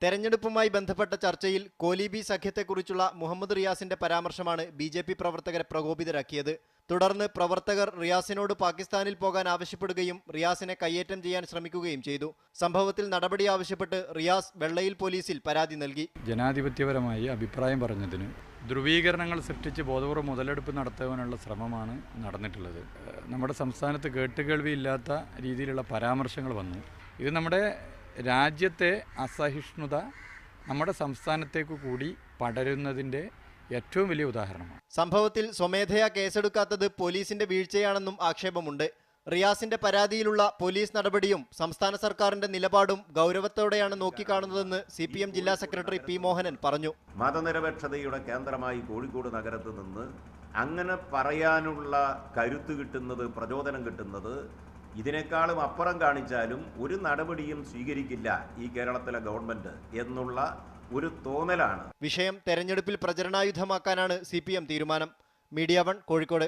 തെരഞ്ഞെടുപ്പുമായി ബന്ധപ്പെട്ട ചർച്ചയിൽ കോലീബി സഖ്യത്തെക്കുറിച്ചുള്ള മുഹമ്മദ് റിയാസിന്റെ പരാമർശമാണ് ബി.ജെ.പി. പ്രവർത്തകരെ പ്രകോപിതരാക്കിയത്. തുടർന്ന് പ്രവർത്തകർ റിയാസിനോട് പാകിസ്ഥാനിൽ പോകാൻ ആവശ്യപ്പെടുകയും റിയാസിനെ കയ്യേറ്റം ചെയ്യാൻ ശ്രമിക്കുകയും ചെയ്തു. സംഭവത്തിൽ നടപടി ആവശ്യപ്പെട്ട് റിയാസ് വെള്ളയിൽ പോലീസിൽ പരാതി നൽകി. ജനാധിപത്യപരമായി അഭിപ്രായം പറഞ്ഞതിന് ധ്രുവീകരണങ്ങൾ സൃഷ്ടിച്ച് ബോധപൂർവ്വം മുതലെടുപ്പ് നടത്തുവാനുള്ള ശ്രമമാണ് നടന്നിട്ടുള്ളത്. നമ്മുടെ സംസ്ഥാനത്ത് കേട്ടുകേൾവിയില്ലാത്ത രീതിയിലുള്ള പരാമർശങ്ങൾ വന്നു. ഇത് നമ്മുടെ രാജ്യത്തെ അസഹിഷ്ണുത നമ്മുടെ സംസ്ഥാനത്തേക്ക് കൂടി പടരുന്നതിൻ്റെ ഏറ്റവും വലിയ ഉദാഹരണമാണ്. സംഭവത്തിൽ സ്വമേധയാ കേസെടുക്കാത്തത് പോലീസിന്റെ വീഴ്ചയാണെന്നും ആക്ഷേപമുണ്ട്. റിയാസിന്റെ പരാതിയിലുള്ള പോലീസ് നടപടിയും സംസ്ഥാന സർക്കാരിന്റെ നിലപാടും ഗൗരവത്തോടെയാണ് നോക്കിക്കാണുന്നതെന്ന് CPM ജില്ലാ സെക്രട്ടറി P. മോഹനൻ പറഞ്ഞു. മതനിരപേക്ഷതയുടെ കേന്ദ്രമായി കോഴിക്കോട് നഗരത്ത് നിന്ന് അങ്ങനെ പറയാനുള്ള കരുത്ത് കിട്ടുന്നത്, പ്രചോദനം കിട്ടുന്നത്, ഇതിനേക്കാളും അപ്പുറം കാണിച്ചാലും ഒരു നടപടിയും സ്വീകരിക്കില്ല ഈ കേരളത്തിലെ ഗവൺമെന്റ് എന്നുള്ള ഒരു തോന്നലാണ്. വിഷയം തെരഞ്ഞെടുപ്പിൽ പ്രചരണായുധമാക്കാനാണ് CPM തീരുമാനം. മീഡിയ 1 കോഴിക്കോട്.